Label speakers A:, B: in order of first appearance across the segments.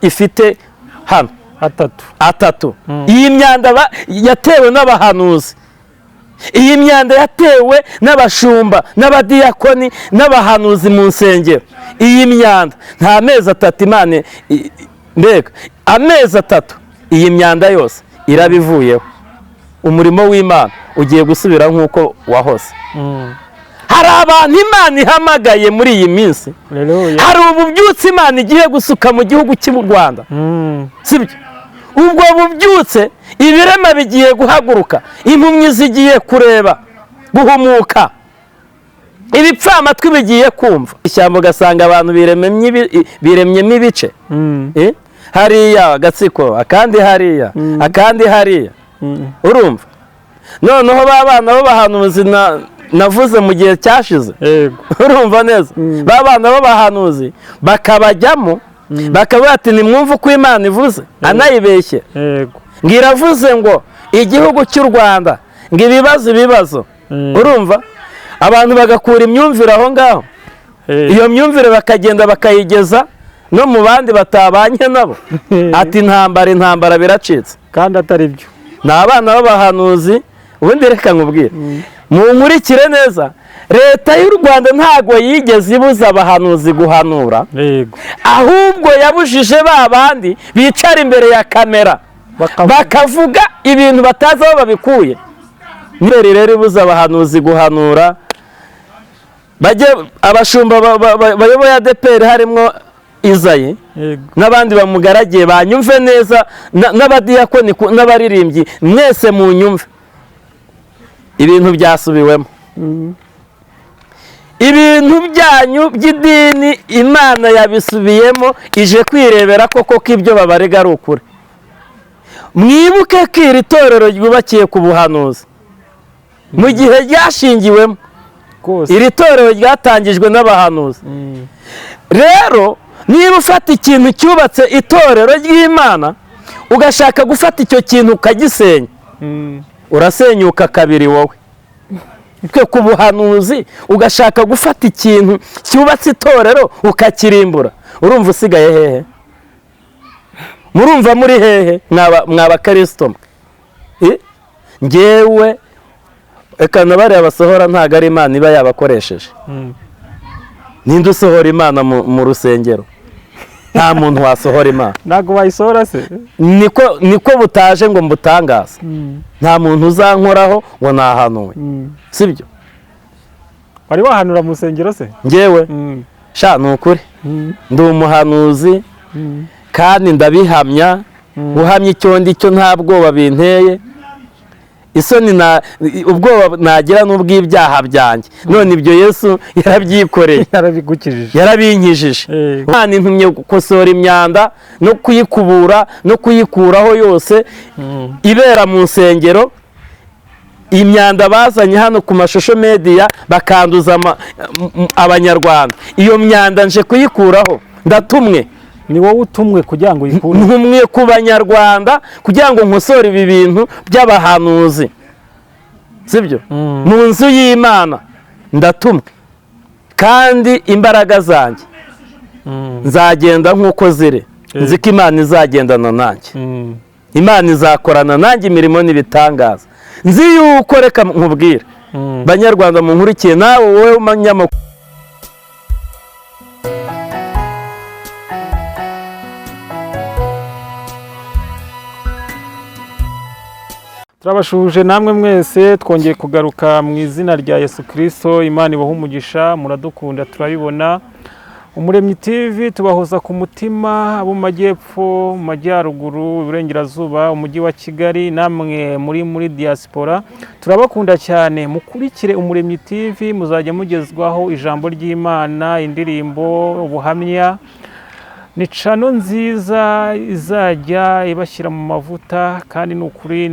A: ifite hano atatu. Iyi myanda yatewe n'abahanuzi, iyi myanda yatewe n'abashumba n'abadiyakoni n'abahanuzi mu nsengero. Iyi myanda nta mezi 3 Imana mbega amezi 3 iyi myanda yose irabivuyeho. Umurimo w'Imana ugiye gusubira nk'uko wahose. Hari abantu Imana ihamagaye muri iyi minsi, hari ububyutse Imana igiye gusuka mu gihugu cy'u Rwanda, sibyo? Ubwo bubyutse ibirema bigiye guhaguruka, impumyi zigiye kureba, guhumuka, ibipfamatwi bigiye kumva. Ishyamba ugasanga abantu biremyemo ibice, hariya agatsiko, akandi hariya, akandi hariya, urumva? Noneho ba bana b'abahanuzi navuze mu gihe cyashize, urumva neza, ba bana b'abahanuzi bakabajyamo, bakavuga ati nimwumve uko Imana ivuze, anayibeshye ngo iravuze ngo igihugu cy'u Rwanda ngo ibibazo, urumva? Abantu bagakura imyumvire aho ngaho, iyo myumvire bakagenda bakayigeza no mu bandi batabanye nabo, ati intambara biracitse,
B: kandi atari byo.
A: Ni abana b'abahanuzi. Ubundi reka nkubwire, munkurikire neza, leta y'u Rwanda ntago yigeze ibuza abahanuzi guhanura, ahubwo yabujije ba bandi bicara imbere ya kamera bakavuga ibintu batazi aho babikuye. Niyo rero ibuza abahanuzi guhanura. Bajye abashumba bayoboye ADPR harimo Izayi n'abandi bamugaragiye banyumve neza, n'abadiyakoni n'abaririmbyi mwese mu nyumve, ibintu byasubiwemo. Ibintu byanyu by'idini Imana yabisubiyemo, ije kwirebera koko ko ibyo babarega ari ukuri. Mwibuke ko iri torero ryubakiye ku buhanuzi mu gihe ryashingiwemo, iri torero ryatangijwe n'abahanuzi. Rero niba ufata ikintu cyubatse itorero ry'Imana ugashaka gufata icyo kintu ukagisenya, urasenyuka kabiri wowe. Twe ku buhanuzi ugashaka gufata ikintu cyubatse itorero ukakirimbura, urumva usigaye hehe? Murumva muri hehe mwaba Kristo? Ngewe eka nabari abasohora ntago ari Imana iba yabakoresheje. Ninde usohora Imana mu rusengero? Nta muntu wasohora Imana.
B: Ntago wayisohora se?
A: Niko butaje ngo mbutangaze. Nta muntu uzankoraho ngo nahanuwe, sibyo?
B: Wari wahanura mu rusengero se?
A: Ngewe sha nukuri ndi umuhanuzi kandi ndabihamya, uhamya icyo ndicyo nta bwoba binteye, isoni ubwoba nagira n'ubw'ibyaha byanjye. None ibyo Yesu yarabyikoreye, yarabinkijije. Imana intumye gukosora imyanda no kuyikubura no kuyikuraho yose ibera mu nsengero. Imyanda bazanye hano ku mashusho media bakanduza abanyarwanda, iyo myanda nje kuyikuraho. Ndatumwe.
B: Ni wowe utumwe kugira ngo uyikure?
A: Ntumwe ku banyarwanda kugira ngo nkosore ibi bintu by'abahanuzi, sibyo? Mu nzu y'Imana ndatumwe, kandi imbaraga zanjye nzagenda nk'uko ziri. Nzi ko Imana izagendana nanjye, Imana izakorana nanjye imirimo n'ibitangaza. Nzi yuko, reka nkubwire banyarwanda munkurikiye, nawe wowe umunyamakuru,
B: turabashuje namwe mwese, twongeye kugaruka mu izina rya Yesu Kristo. Imana ibahe umugisha, muradukunda turabibona. Umuremyi TV tubahoza ku mutima, abo mu majyepfo, mu majyaruguru, iburengerazuba, umujyi wa Kigali, namwe muri diaspora turabakunda cyane. Mukurikire Umuremyi TV, muzajya mugezwaho ijambo ry'Imana, indirimbo, ubuhamya. Ni channel nziza izajya ibashyira mu mavuta, kandi nukuri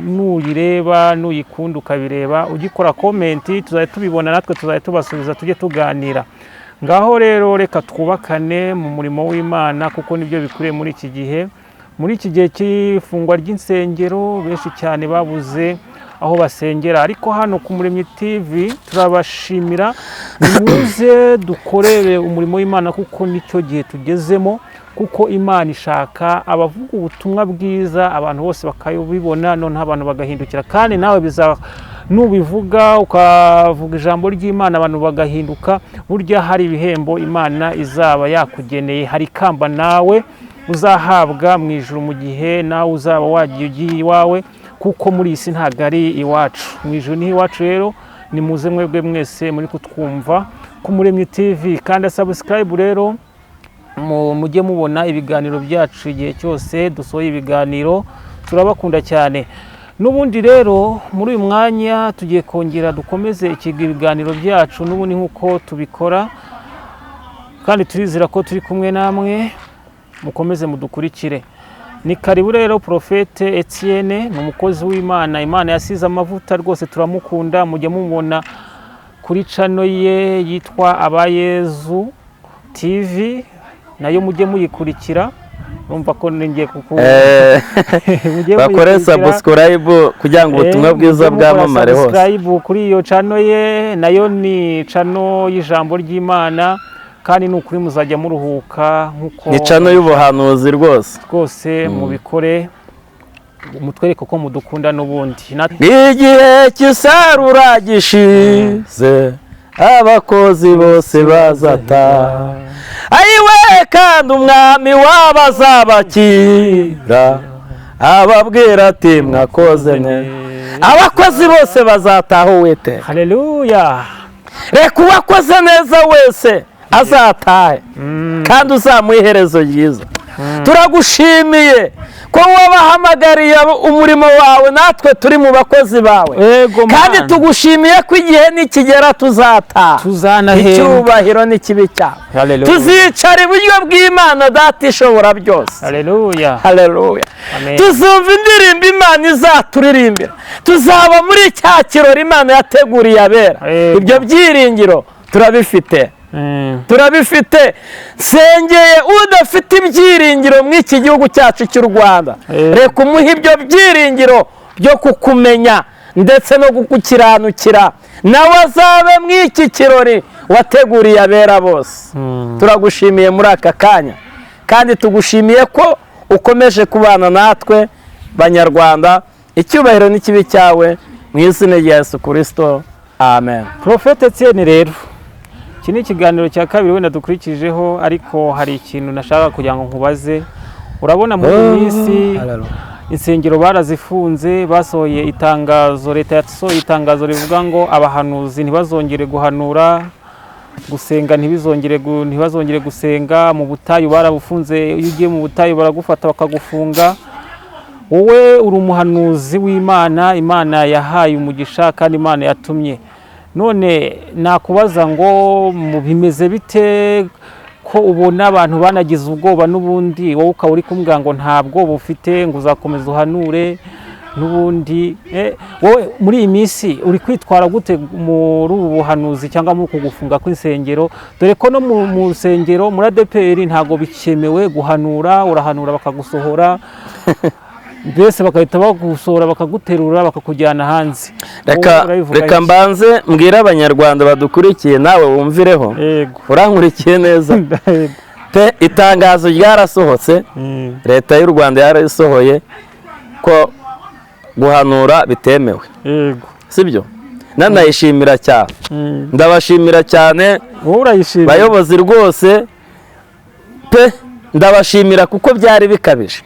B: nuyireba nuyikunda ukabireba ugikora comment tuzajya tubibona, natwe tuzajya tubasubiza, tujye tuganira. Ngaho rero reka twubakane mu murimo w'Imana, kuko nibyo bikuriye muri iki gihe cy'ifungwa ry'insengero. Benshi cyane babuze aho basengera, ariko hano ku Umuremyi TV turabashimira. Nimuze dukorere umurimo w'Imana, kuko nicyo gihe tugezemo, kuko Imana ishaka abavuga ubutumwa bwiza abantu bose bakabibona, noneho abantu bagahindukira. Kandi nawe nubivuga ukavuga ijambo ry'Imana abantu bagahinduka, burya hari ibihembo Imana izaba yakugeneye, hari ikamba nawe uzahabwa mu ijuru mu gihe nawe uzaba wagiye ugiye iwawe, kuko muri iyi si ntabwo ari iwacu, mu ijuru ni iwacu. Rero ni muze mwebwe mwese muri kutwumva ku Muremyi TV, kandi subscribe rero mujye mubona ibiganiro byacu igihe cyose dusohoye ibiganiro, turabakunda cyane. N'ubundi rero muri uyu mwanya tugiye kongera dukomeze ibiganiro byacu n'ubundi nk'uko tubikora, kandi turizera ko turi kumwe namwe, mukomeze mudukurikire. Ni karibu rero Profete Etienne, ni umukozi w'Imana, Imana yasize amavuta rwose, turamukunda. Mujye mubona kuri channel ye yitwa Abayezu TV, nayo mujye muyikurikira. Urumva ko ngiye
A: bakore subscribe kugira ngo ubutumwa bwiza bwamamare hose.
B: Subscribe kuri iyo channel ye, nayo ni channel y'ijambo ry'Imana, kandi nukuri muzajya muruhuka nkuko
A: ni channel y'ubuhanuzi
B: rwose mubikore, mutwereke ko mudukunda. N'ubundi
A: igihe cy'isarura gishize abakozi bose bazataha, ayiwe kandi umwami w'abazabakira ababwira ati mwakoze neza. Abakozi bose bazataha Uwiteka.
B: Haleluya.
A: Reka uwakoze neza wese azatahe, kandi uzamuha iherezo ryiza. Turagushimiye ko wabahamagariye umurimo wawe, natwe turi mu bakozi bawe, kandi tugushimiye ko igihe nikigera tuzataha, icyubahiro n'ikibi cyawe. Tuzicara iburyo bw'Imana Data ishobora byose.
B: Haleluya.
A: Haleluya. Tuzumva indirimbo Imana izaturirimbira, tuzaba muri cya kirori Imana yateguriye abera. Ibyo byiringiro turabifite. Turabifite. Sengeye udafite ibyiringiro mu iki gihugu cyacu cy'u Rwanda, reka umuhe ibyo byiringiro byo kukumenya ndetse no kugukiranukira, nawe azabe mu iki kirori wateguriye abera bose. Turagushimiye muri aka kanya, kandi tugushimiye ko ukomeje kubana natwe Banyarwanda. Icyubahiro n'ikibi cyawe mu izina rya Yesu Kristo, amen.
B: Profete Etienne rero, iki ni ikiganiro cya kabiri wenda dukurikijeho, ariko hari ikintu nashaka kugira ngo nkubaze. Urabona muri minsi insengero barazifunze, basohoye itangazo, leta yasohoye itangazo rivuga ngo abahanuzi ntibazongere guhanura, gusenga ntibazongere gusenga. Mu butayu barabufunze, iyo ugiye mu butayu baragufata bakagufunga. Wowe uri umuhanuzi w'Imana, Imana yahaye umugisha kandi Imana yatumye. None nakubaza ngo bimeze bite ko ubona abantu banagize ubwoba, n'ubundi wowe ukaba uri kumbwira ngo nta bwoba ufite, ngo uzakomeza uhanure n'ubundi. Wowe muri iyi minsi uri kwitwara gute muri ubu buhanuzi cyangwa muri kugufunga kw'insengero? Dore ko no mu nsengero muri ADPR ntago bikemewe guhanura, urahanura bakagusohora mbese bagahita bagusohora bakaguterura bakakujyana hanze.
A: Reka mbanze mbwira Abanyarwanda badukurikiye, nawe wumvireho. Urankurikiye neza. Itangazo ryarasohotse, leta y'u Rwanda yarasohoye ko guhanura bitemewe. Sibyo? Nanayishimira cyane. Ndabashimira cyane bayobozi rwose pe, ndabashimira kuko byari bikabije.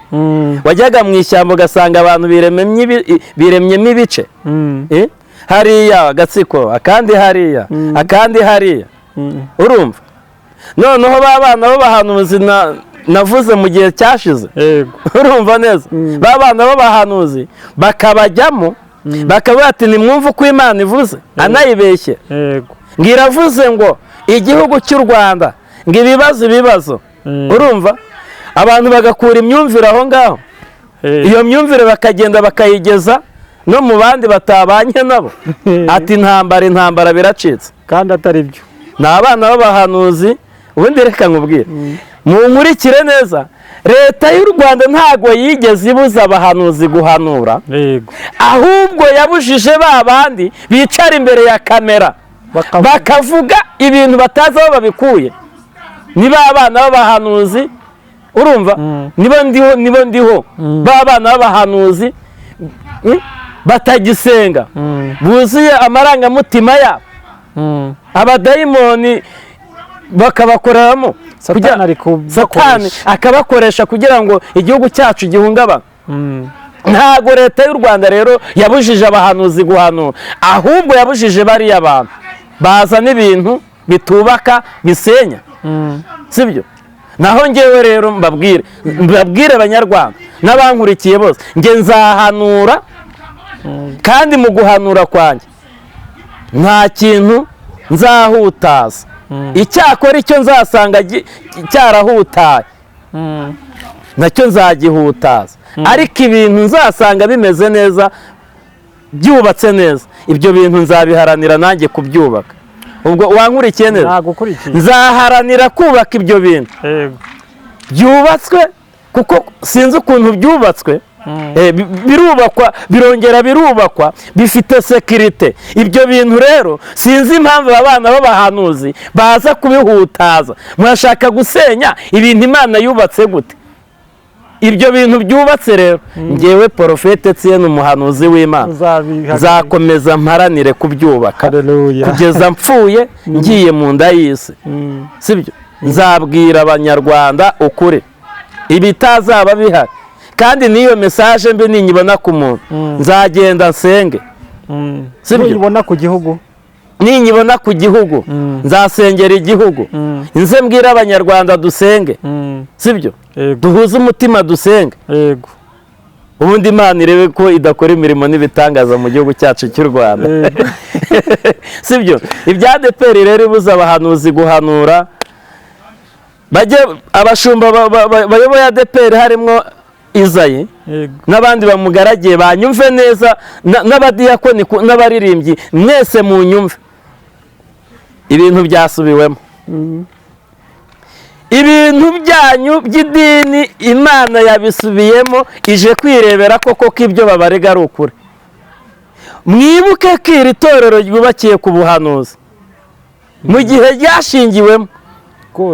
A: Wajyaga mu ishyamba ugasanga abantu biremyemo ibice, hariya agatsiko, akandi hariya, akandi hariya. Urumva? Noneho babana b'abahanuzi navuze mu gihe cyashize, urumva neza, babana b'abahanuzi bakabajyamo, bakavuga ati nimwumve uko Imana ivuze, anayibeshye. Ngiravuze ngo igihugu cy'u Rwanda ngo ibibazo, urumva, abantu bagakura imyumvire aho ngaho, iyo myumvire bakagenda bakayigeza no mu bandi batabanye nabo. Ati intambara biracitse,
B: kandi atari byo.
A: Ni abana b'abahanuzi. Ubundi reka nkubwire, munkurikire neza, leta y'u Rwanda ntago yigeze ibuza abahanuzi guhanura, ahubwo yabujije ba bandi bicara imbere ya kamera bakavuga ibintu batazi aho babikuye. Niba abana b'abahanuzi urumva nibo ndiho ba bana b'abahanuzi batagisenga buzuye amarangamutima yabo abadayimoni bakabakoreramo satani akabakoresha kugira ngo igihugu cyacu gihungabane. Ntago leta y'u Rwanda rero yabujije abahanuzi guhanura, ahubwo yabujije bariya abantu bazana ibintu bitubaka bisenya, sibyo? Naho ngewe rero mbabwire abanyarwanda n'abankurikiye bose, nge nzahanura kandi mu guhanura kwanjye nta kintu nzahutaza. Icyakora icyo nzasanga cyarahutaye nacyo nzagihutaza, ariko ibintu nzasanga bimeze neza byubatse neza, ibyo bintu nzabiharanira nanjye kubyubaka. Ubwo wankurikiye neza, nzaharanira kubaka ibyo bintu byubatswe, kuko sinzi ukuntu byubatswe, birubakwa birongera birubakwa bifite sekirite. Ibyo bintu rero sinzi impamvu abana b'abahanuzi baza kubihutaza. Murashaka gusenya ibintu Imana yubatse gute? Ibyo bintu byubatse rero, ngewe Porofete Etienne umuhanuzi w'Imana nzakomeza mparanire kubyubaka kugeza mpfuye ngiye mu nda y'isi, sibyo? Nzabwira abanyarwanda ukuri ibitazaba bihari, kandi n'iyo mesaje mbi ninyibona ku muntu nzagenda nsenge, sibyo?
B: Ninyibona ku gihugu,
A: ninyibona ku gihugu nzasengera igihugu, nze mbwira abanyarwanda dusenge, sibyo? Duhuze umutima dusenge, ubundi Imana irebe ko idakora imirimo n'ibitangaza mu gihugu cyacu cy'u Rwanda, sibyo? Ibya ADEPR rero ibuza abahanuzi guhanura, bajye abashumba bayoboye ADEPR harimo Izayi n'abandi bamugaragiye banyumve neza, n'abadiyakoni n'abaririmbyi mwese mu nyumve, ibintu byasubiwemo. Ibintu byanyu by'idini Imana yabisubiyemo, ije kwirebera koko ko ibyo babarega ari ukuri. Mwibuke ko iri torero ryubakiye ku buhanuzi mu gihe ryashingiwemo,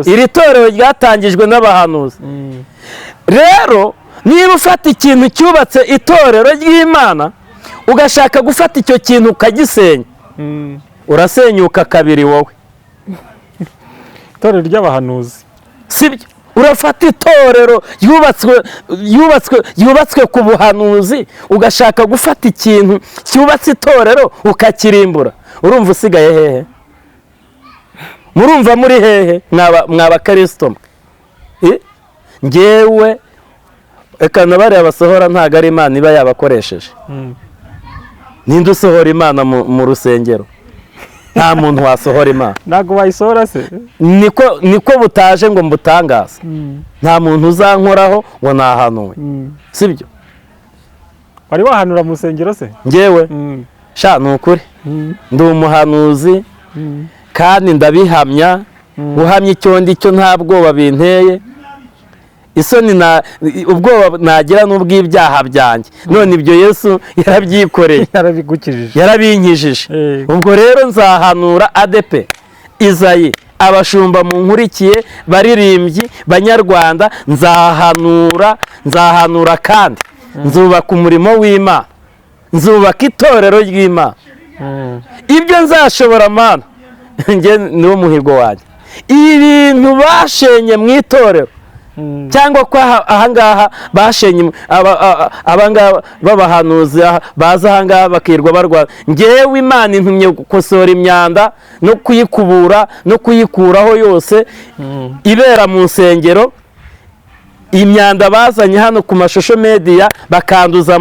A: iri torero ryatangijwe n'abahanuzi. Rero niba ufata ikintu cyubatse itorero ry'Imana ugashaka gufata icyo kintu ukagisenya, urasenyuka kabiri wowe.
B: Itorero ry'abahanuzi,
A: sibyo? Urafata itorero yubatswe ku buhanuzi ugashaka gufata ikintu cyubatse itorero ukakirimbura, urumva usigaye hehe? Murumva muri hehe mw'abakristo? Ngewe reka nabariya basohora ntago ari Imana iba yabakoresheje. Ninde usohora Imana mu rusengero? Nta muntu wasohora Imana.
B: Ntago wayisohora se?
A: Niko butaje ngo mbutangaze. Nta muntu uzankoraho ngo nahanuwe, sibyo?
B: Wari wahanura mu rusengero se?
A: Ngewe sha ni ukuri ndi umuhanuzi kandi ndabihamya, guhamya icyo ndi cyo nta bwoba binteye, isoni ubwoba nagira n'ubw'ibyaha byanjye. None ibyo Yesu yarabyikoreye, yarabinkijije. Ubwo rero nzahanura ADEPR, Izayi, abashumba mu nkurikiye, baririmbyi, banyarwanda, nzahanura kandi nzubaka umurimo w'Imana, nzubaka itorero ry'Imana. Ibyo nzashobora Mana, njye niwo muhigo wanjye. Ibintu bashenye mu itorero, cyangwa ko ahangaha bashenye abangaba b'abahanuzi baza ahangaha bakirwa barwana, ngewe Imana intumye gukosora imyanda no kuyikubura no kuyikuraho yose ibera mu nsengero. Imyanda bazanye hano ku mashusho media bakanduza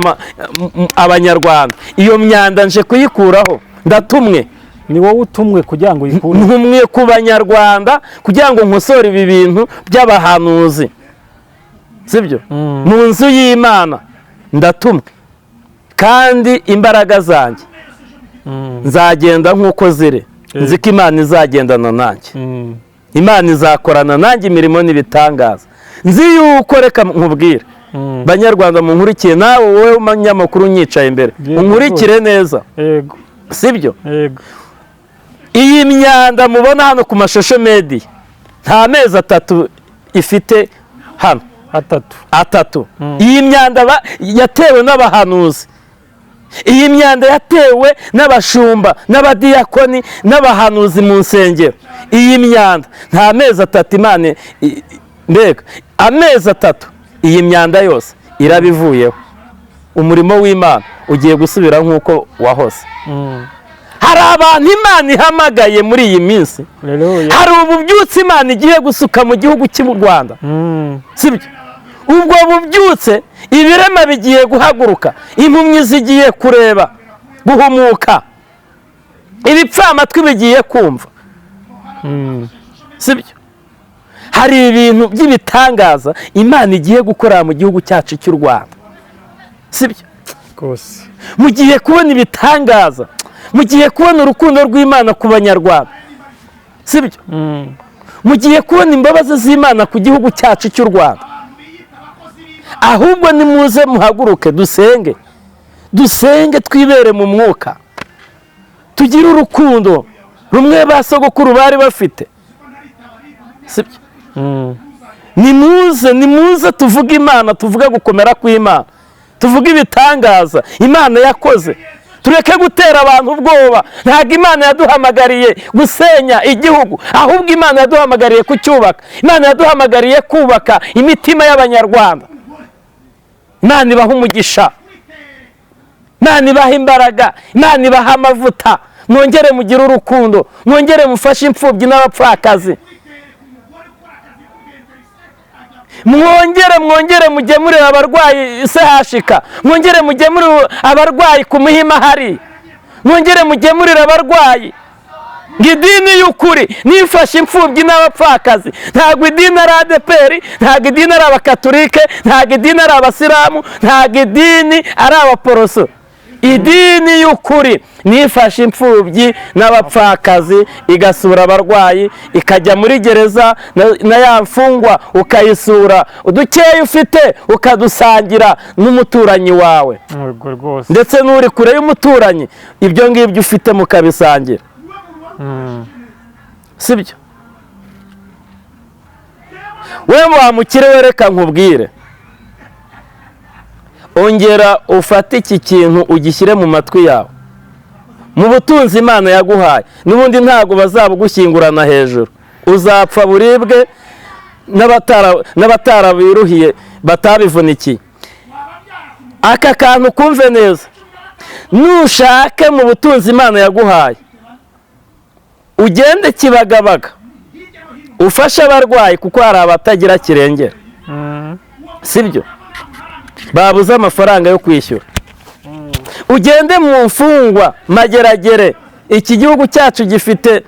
A: abanyarwanda, iyo myanda nje kuyikuraho. Ndatumwe,
B: ni wowe utumwe kugira ngo uyikure.
A: Ntumwe ku banyarwanda kugira ngo nkosore ibi bintu by'abahanuzi, sibyo? Mu nzu y'Imana ndatumwe, kandi imbaraga zanjye nzagenda nk'uko ziri. Nzi ko Imana izagendana nanjye, Imana izakorana nanjye imirimo n'ibitangaza. Nzi yuko, reka nkubwire banyarwanda munkurikiye, nawe wowe umunyamakuru unyicaye imbere unkurikire neza, sibyo? Iyi myanda mubona hano ku mashusho media nta mezi 3 ifite hano. atatu. Iyi myanda yatewe n'abahanuzi, iyi myanda yatewe n'abashumba n'abadiyakoni n'abahanuzi mu nsengero. Iyi myanda nta mezi 3 Imana mbega amezi 3 iyi myanda yose irabivuyeho. Umurimo w'Imana ugiye gusubira nk'uko wahose. Hari abantu Imana ihamagaye muri iyi minsi, hari ububyutse Imana igiye gusuka mu gihugu cy'u Rwanda, sibyo? Ubwo bubyutse ibirema bigiye guhaguruka, impumyi zigiye kureba, guhumuka, ibipfamatwi bigiye kumva, sibyo? Hari ibintu by'ibitangaza Imana igiye gukora mu gihugu cyacu cy'u Rwanda, sibyo? Mugiye kubona ibitangaza, mugiye kubona urukundo rw'Imana ku banyarwanda, sibyo? Mugiye kubona imbabazi z'Imana ku gihugu cyacu cy'u Rwanda. Ahubwo nimuze muhaguruke dusenge twibere mu mwuka, tugire urukundo rumwe ba sogokuru bari bafite, sibyo? Nimuze tuvuge Imana, tuvuge gukomera kw'Imana, tuvuge ibitangaza Imana yakoze. Tureke gutera abantu ubwoba. Ntabwo Imana yaduhamagariye gusenya igihugu, ahubwo Imana yaduhamagariye kucyubaka. Imana yaduhamagariye kubaka imitima y'abanyarwanda. Imana ibaha umugisha, Imana ibaha imbaraga, Imana ibaha amavuta. Mwongere mugire urukundo, mwongere mufashe imfubyi n'abapfakazi, mwongere mugemurire abarwayi sehashika, mwongere mugemurire abarwayi ku Muhima hari, mwongere mugemurire abarwayi. Idini y'ukuri nifashe imfubyi n'abapfakazi. Ntabwo idini ari ADPR, ntabwo idini ari abakatolike, ntabwo idini ari abasilamu, ntabwo idini ari abaporoso. Idini y'ukuri nifashe imfubyi n'abapfakazi, igasura abarwayi, ikajya muri gereza na ya mfungwa ukayisura, udukeya ufite ukadusangira n'umuturanyi wawe, ndetse n'uri kure y'umuturanyi, ibyo ngibyo ufite mukabisangira, sibyo? We wamukire wereka nkubwire, ongera ufate iki kintu ugishyire mu matwi yawe. Mu butunzi Imana yaguhaye n'ubundi ntago bazabugushyingurana hejuru, uzapfa buribwe n'abatarabiruhiye batabivunikiye. Aka kantu kumve neza, nushake mu butunzi Imana yaguhaye, ugende Kibagabaga ufashe abarwayi, kuko hari abatagira kirengera, sibyo? Babuze amafaranga yo kwishyura. Ugende mu mfungwa Mageragere. Iki gihugu cyacu gifite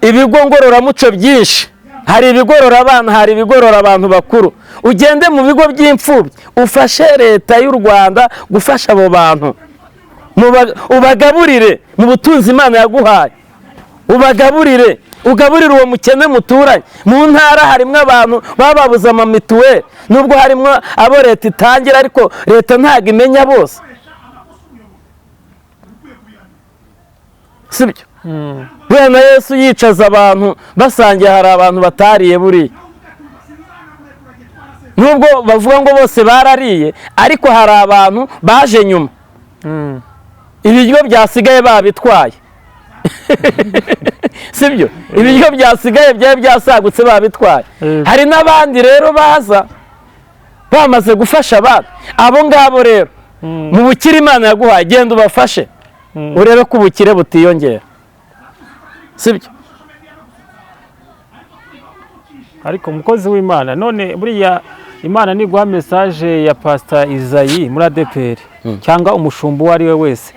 A: ibigo ngororamuco byinshi, hari ibigorora abana, hari ibigorora abantu bakuru. Ugende mu bigo by'imfubyi, ufashe leta y'u Rwanda gufasha abo bantu, ubagaburire mu butunzi Imana yaguhaye, ubagaburire, ugaburire uwo mukene muturanye. Mu ntara harimo abantu bababuze amamituweli, nubwo harimo abo leta itangira, ariko leta ntabwo imenya bose, sibyo? Bwana Yesu yicaza abantu basangiye, hari abantu batariye buriya, nubwo bavuga ngo bose barariye, ariko hari abantu baje nyuma, ibiryo byasigaye babitwaye, sibyo? Ibiryo byasigaye byari byasagutse babitwaye. Hari n'abandi rero baza bamaze gufasha abandi. Abo ngabo rero mu bukire Imana yaguhaye, genda ubafashe, urebe ko ubukire butiyongera, sibyo?
B: Ariko umukozi w'Imana, none buriya Imana niguha message ya Pastor Isayi muri ADPR cyangwa umushumba uwo ari we wese,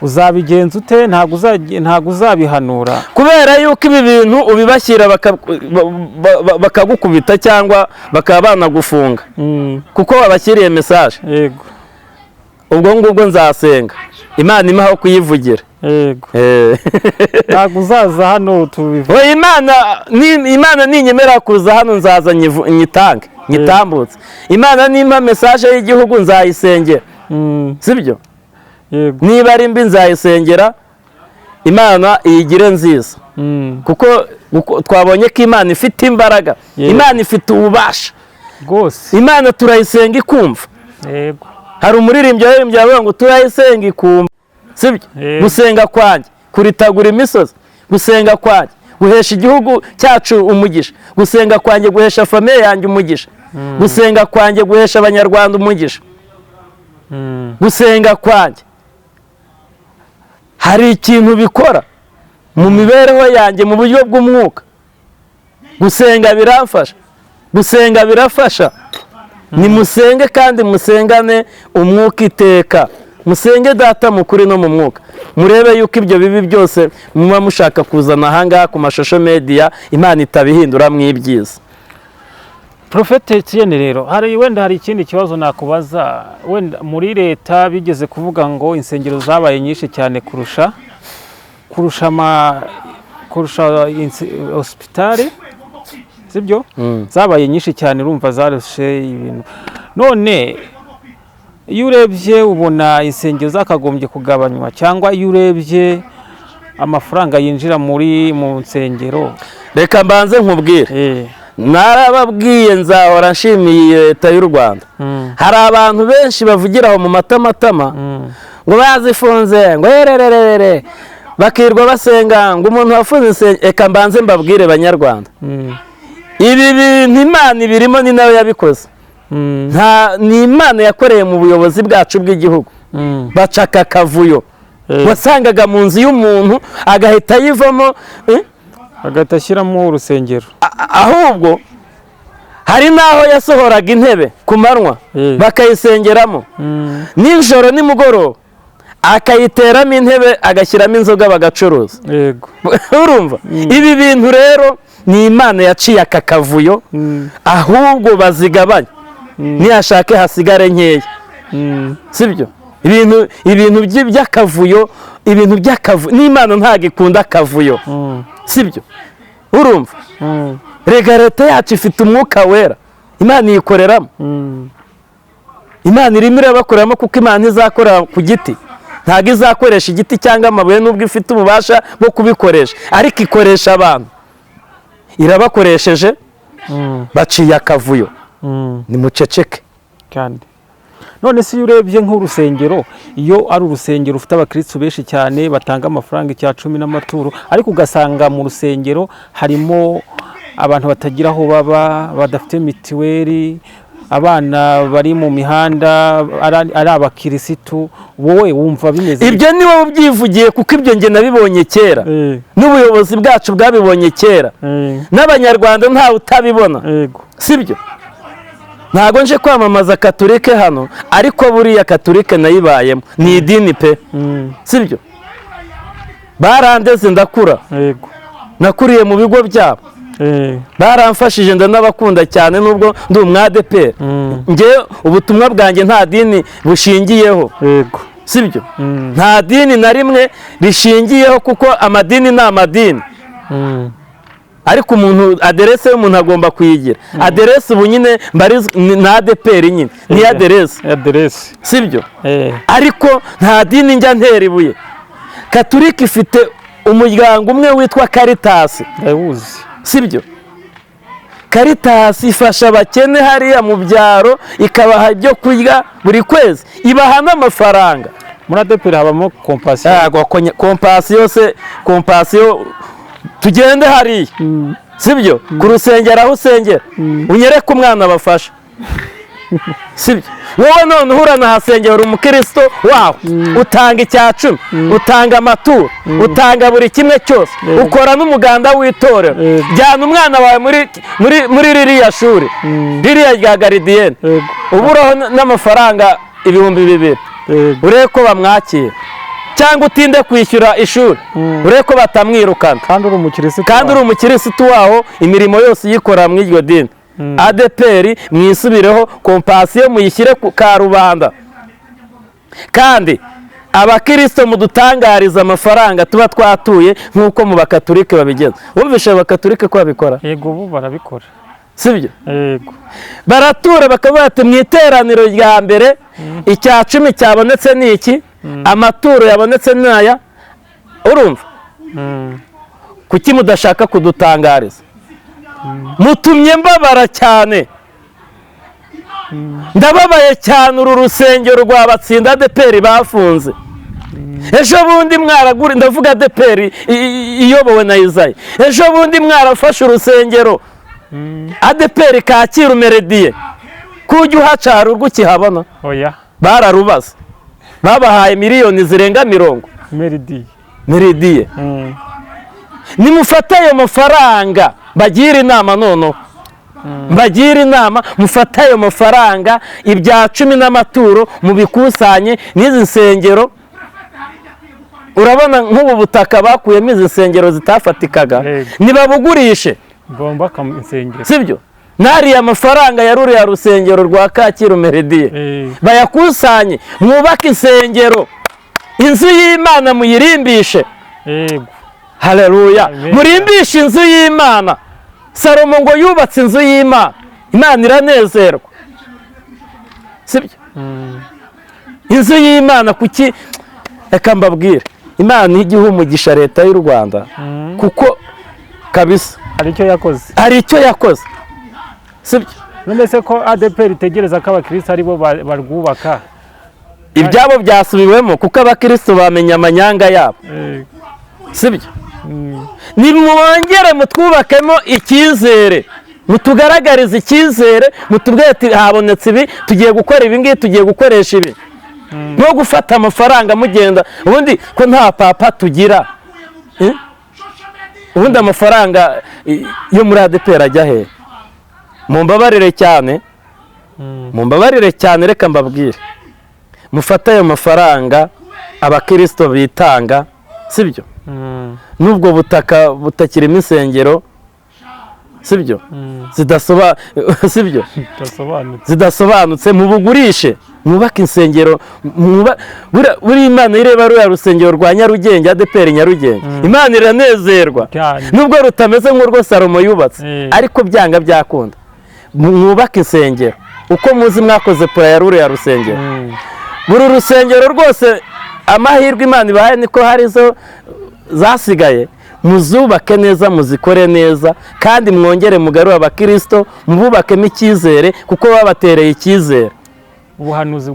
B: uzabigenza ute? Ntabwo uzabihanura, kubera yuko ibi bintu ubibashyira bakagukubita cyangwa bakaba banagufunga, kuko babashyiriye message. Yego, ubwo ngubwo nzasenga Imana imaho kuyivugira. Yego, ntabwo uzaza hano tubivuga. Imana ninyemera kuza hano nzaza nyitange, nyitambutse. Imana nimpa message y'igihugu nzayisengera, sibyo? Yego, niba ari mbi nzayisengera, Imana iyigire nziza, kuko twabonye ko Imana ifite imbaraga, Imana ifite ububasha. rwose
A: imana turayisenga ikumva.
B: yego
A: hari umuririmbyi waririmbye avuga ngo turayisenga ikumva, sibyo? Gusenga kwanjye kuritagura imisozi, gusenga kwanjye guhesha igihugu cyacu umugisha, gusenga kwanjye guhesha famiye yanjye umugisha, gusenga kwanjye guhesha abanyarwanda umugisha, gusenga kwanjye hari ikintu bikora mu mibereho yanjye mu buryo bw'umwuka. Gusenga biramfasha, gusenga birafasha. Nimusenge kandi musengane umwuka iteka, musenge data mukuri no mu mwuka, murebe yuko ibyo bibi byose muba mushaka kuzana ahangaha ku mashusho media Imana itabihindura mw'ibyiza.
B: Profete Etienne, rero wenda hari ikindi kibazo nakubaza. Wenda muri leta bigeze kuvuga ngo insengero zabaye nyinshi cyane kurusha hospitali, sibyo? Zabaye nyinshi cyane, urumva zarushe ibintu. None iyo urebye ubona insengero zakagombye kugabanywa, cyangwa iyo urebye amafaranga yinjira mu nsengero?
A: Reka mbanze nkubwire, narababwiye nzahora nshimiye leta y'u Rwanda. Hari abantu benshi bavugira aho mu matamatama ngo bazifunze, ngo herererere, bakirwa basenga ngo umuntu wafunze insengero. Reka mbanze mbabwire banyarwanda, ibi bintu Imana ibirimo ni nawe yabikoze. Ni Imana yakoreye mu buyobozi bwacu bw'igihugu. Bacaka akavuyo, wasangaga mu nzu y'umuntu agahita yivamo,
B: agahita ashyiramo urusengero.
A: Ahubwo hari n'aho yasohoraga intebe ku manywa bakayisengeramo, nijoro nimugoroba akayiteramo intebe agashyiramo inzoga bagacuruza. Urumva ibi bintu rero ni Imana yaciye aka kavuyo, ahubwo bazigabanya niyashake hasigare nkeya, sibyo? Ibintu by'akavuyo, ibintu by'akavuyo n'Imana ntabwo ikunda akavuyo, sibyo? Urumva rega leta yacu ifite umwuka wera, Imana iyikoreramo. Imana irimo irabakoreramo kuko Imana izakorera ku giti, ntabwo izakoresha igiti cyangwa amabuye nubwo ifite ububasha bwo kubikoresha, ariko ikoresha abantu. Irabakoresheje baciye akavuyo, nimuceceke.
B: Kandi none se iyo urebye nk'urusengero, iyo ari urusengero ufite abakristo benshi cyane batanga amafaranga icya 10 n'amaturo, ariko ugasanga mu rusengero harimo abantu batagira aho baba, badafite mitiweli, abana bari mu mihanda, ari abakirisitu, wowe wumva bimeze?
A: Ibyo ni wowe ubyivugiye, kuko ibyo nge nabibonye kera, n'ubuyobozi bwacu bwabibonye kera, n'abanyarwanda ntawe utabibona, sibyo? Ntago nje kwamamaza Katolike hano, ariko buriya Katolike nayibayemo, ni idini pe, sibyo? Barandeze ndakura, nakuriye mu bigo byabo, baramfashije ndanabakunda cyane nubwo ndi umwadeperi. Nge ubutumwa bwanjye nta dini bushingiyeho, sibyo? Nta dini na rimwe rishingiyeho, kuko amadini ni amadini. Ariko umuntu aderese y'umuntu agomba kuyigira. Aderese ubu nyine na ADPR nyine ni aderese, sibyo? Ariko nta dini njya ntera ibuye. Katolika ifite umuryango umwe witwa Caritas, sibyo? Caritas ifasha abakene hariya mu byaro, ikabaha ibyo kurya buri kwezi, ibaha n'amafaranga.
B: Muri ADPR habamo
A: kompasiyo, tugende hariya, sibyo? Ku rusengero aho usengera unyereke umwana bafasha, sibyo? Wowe none uhura nahasengera umukristo wawe, utanga icya 10, utanga amaturo, utanga buri kimwe cyose, ukora n'umuganda w'itorero. Jyana umwana wawe muri ririya shuri, ririya rya garidiyene, uburaho n'amafaranga 2,000, urebe ko bamwakira. Cyangwa utinde kwishyura ishuri, urebe ko batamwirukana, kandi uri umukirisitu waho, imirimo yose yikora mu iryo dini. ADPR mwisubireho, kompasiyo muyishyire ku karubanda. Kandi abakristo mudutangariza amafaranga tuba twatuye nk'uko mu bakatolike babigeza. Wumvishe abakatolike ko babikora?
B: Yego, ubu barabikora,
A: sibyo?
B: Yego,
A: baratura bakavuga ati mu iteraniro rya mbere icya 10 cyabonetse ni iki, amaturo yabonetse n'aya. Urumva kuki mudashaka kudutangariza? Mutumye mbabara cyane, ndababaye cyane, uru rusengero rwa Batsinda ADEPR bafunze. Ejo bundi mwaragura, ndavuga ADEPR iyobowe na Isayi, ejo bundi mwarafashe urusengero ADEPR Kacyiru Meredie, kujya uhacara urwo ukihabona.
B: oya
A: Bararubaza, babahaye miliyoni zirenga 50. Meredie nimufate ayo mafaranga, bagira inama noneho, bagira inama, mufate ayo mafaranga ibya 10 n'amaturo mubikusanye n'izi nsengero. Urabona nk'ubu butaka bakuyemo izi nsengero zitafatikaga, nibabugurishe
B: bomba kam insengero,
A: sibyo? Nariya mafaranga yaruriye rusengero rwa Kacyiru Meredie, bayakusanye mwubake insengero, inzu y'Imana muyirimbishe.
B: yego
A: Haleluya, murimbishe inzu y'Imana. Salomo ngo yubatse inzu y'Imana, Imana iranezerwa, sibyo? Inzu y'Imana kuki? Reka mbabwire, Imana igihe umugisha leta y'u Rwanda, kuko kabisa hari icyo yakoze, sibyo?
B: none se ko ADEPR itegereza ko abakristo aribo barwubaka,
A: ibyabo byasubiwemo kuko abakristo bamenya amanyanga yabo, sibyo? Nimwongere mutwubakemo icyizere, mutugaragarize icyizere, mutubwire ati habonetse ibi, tugiye gukora ibi ngibi, tugiye gukoresha ibi. No gufata amafaranga mugenda, ubundi ko nta papa tugira, ubundi amafaranga yo muri ADEPR ajya he? Mumbabarire cyane, reka mbabwire, mufate ayo mafaranga abakristo bitanga, sibyo? Nubwo butaka butakirimo insengero, sibyo? Sibyo? Zidasobanutse, mubugurishe, mwubake insengero. Buri Imana ireba ruriya rusengero rwa Nyarugenge, ADEPR Nyarugenge, Imana iranezerwa, nubwo rutameze nk'urwo Salomo yubatse, ariko byanga byakunda mwubake insengero. Uko muzi mwakoze pura ya ruriya rusengero, buri rusengero rwose amahirwe Imana ibahaye niko hari zo zasigaye, muzubake neza, muzikore neza, kandi mwongere mugarura abakristo, mububakemo icyizere, kuko babatereye icyizere.
B: ubuhanuzi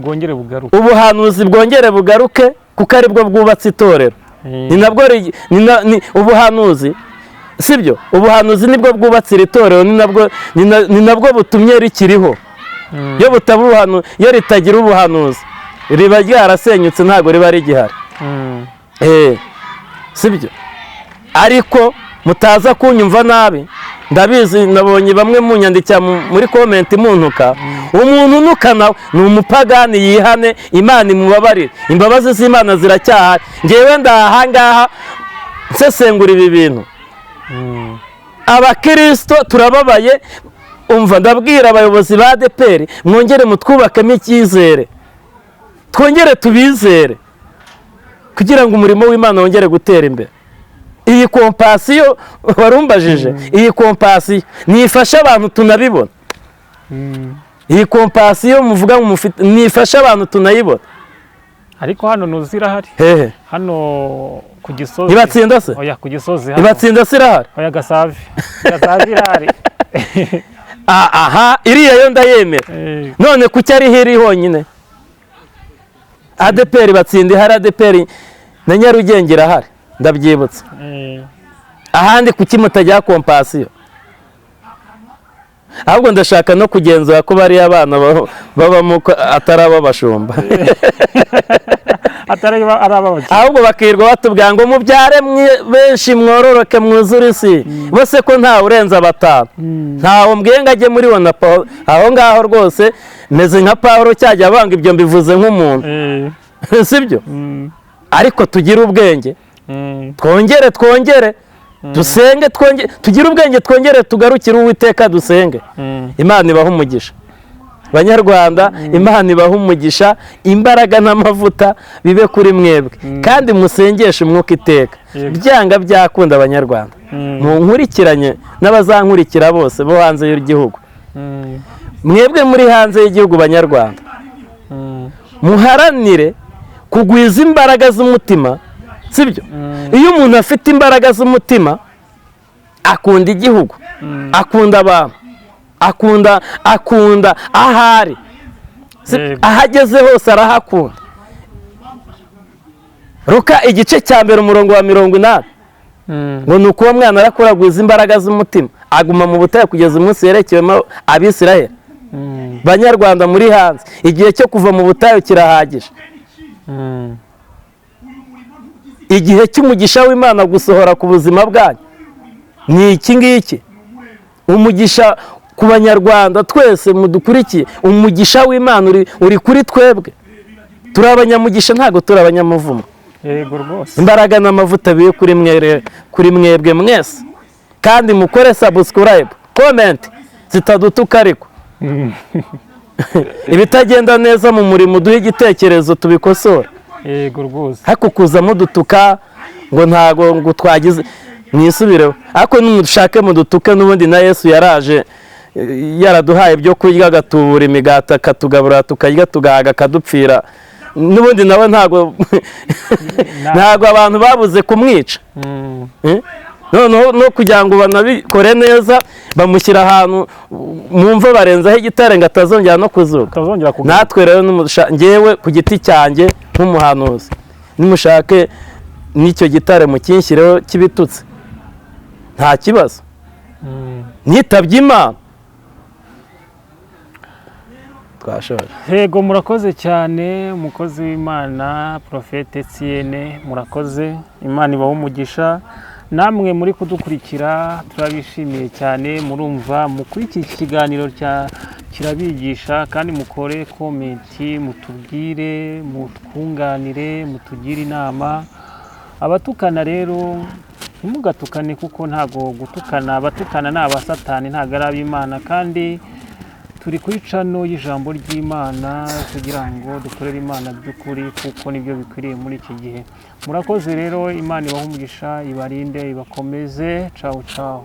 A: bwongere bugaruke, kuko aribwo bwubatse itorero. Ni nabwo ubuhanuzi, sibyo? Ubuhanuzi nibwo bwubatse iri torero, ni nabwo butumye rikiriho. Iyo ritagira ubuhanuzi riba ryarasenyutse, ntabwo riba rigihari, sibyo? Ariko mutaza kunyumva nabi, ndabizi nabonye bamwe munyandikira muri comment muntuka. Umuntu unuka nawe ni umupagani, yihane, Imana imubabarire, imbabazi z'Imana ziracyahari. Ngewe ndahangaha nsesengura ibi bintu, abakristo turababaye. Umva, ndabwira abayobozi ba ADEPR, mwongere mutwubakemo icyizere, twongere tubizere, kugira ngo umurimo w'Imana wongere gutera imbere. Iyi kompasiyo warumbajije, iyi kompasiyo nifasha abantu tunabibona. Iyi kompasiyo muvuga ngo mufite, nifasha abantu tunayibona.
B: Ariko hano nuzirahari,
A: hehe,
B: hano ku Gisozi.
A: Ibatsinda se?
B: Oya, ku Gisozi hano.
A: Ibatsinda sirahari?
B: Oya, Gasavi irahari.
A: Aha, iriya yo ndayemera. None kuki ari hiri honyine? ADEPR Batsinda ihari, ADEPR na Nyarugenge irahari, ndabyibutse. Ahandi kuki mutajya kompasiyo? Ahubwo ndashaka no kugenzura ko bari abana babamo atari ab'abashumba, ahubwo bakirwa batubwira ngo mubyare benshi, mwororoke, mwuzure isi, bose ko ntawe urenza 5. Ntawe mbwiye ngo ajye muri wona Paul, aho ngaho rwose meze nka Paulo cyajya abanga, ibyo mbivuze nk'umuntu, sibyo? Ariko tugire ubwenge, twongere dusenge, tugire ubwenge, twongere tugarukire Uwiteka, dusenge. Imana ibaha umugisha Banyarwanda, Imana ibaha umugisha, imbaraga n'amavuta bibe kuri mwebwe, kandi musengeshe umwuka iteka, byanga byakunda Abanyarwanda. Munkurikiranye n'abazankurikira bose bo hanze y'igihugu, mwebwe muri hanze y'igihugu Banyarwanda, muharanire kugwiza imbaraga z'umutima, sibyo? Iyo umuntu afite imbaraga z'umutima, akunda igihugu, akunda abantu, akunda ahari, ahageze hose arahakunda. Luka igice cya mbere umurongo wa 80 ngo ni uko uwo mwana arakuragwiza imbaraga z'umutima, aguma mu butayu kugeza umunsi yerekewemo Abisiraheli. Banyarwanda muri hanze, igihe cyo kuva mu butayu kirahagije. Igihe cy'umugisha w'Imana gusohora ku buzima bwanyu ni iki ngiki. Umugisha ku banyarwanda twese mudukurikiye, umugisha w'Imana uri kuri twebwe. Turi abanyamugisha, ntago turi abanyamuvumo.
B: Yego rwose.
A: Imbaraga n'amavuta biye kuri mwebwe mwese, kandi mukore subscribe, comment zitadutuka ariko ibitagenda neza mu murimo duhe igitekerezo tubikosora.
B: Yego rwose.
A: Hako kuza mudutuka ngo ntago ngo twagize mwisubireho, ariko numushake mudutuke, n'ubundi na Yesu yaraje yaraduhaye byo kurya, agatubura imigati akatugabura tukarya tugahaga akadupfira, n'ubundi nawe ntago abantu babuze kumwica. No kugira ngo banabikore neza bamushyira ahantu mumva barenzaho igitare ngo atazongera no kuzuka. Natwe rero ngewe ku giti cyanjye nk'umuhanuzi, nimushake n'icyo gitare mukinshyireho kibitutse nta kibazo, nitabye Imana. Twashoje.
B: Yego murakoze cyane umukozi w'Imana Prophète Etienne, murakoze. Imana ibahe umugisha. Namwe muri kudukurikira turabishimiye cyane, murumva mukuri iki kiganiro kirabigisha, kandi mukore komenti mutubwire, mutwunganire, mutugire inama. Abatukana rero ntimugatukane, kuko ntago gutukana, abatukana ni abasatani ntago ari ab'Imana, kandi turi kuri channel y'ijambo ry'Imana kugira ngo dukorere Imana by'ukuri, kuko nibyo bikwiriye muri iki gihe. Murakoze rero, Imana ibahe umugisha, ibarinde, ibakomeze. Ciao ciao.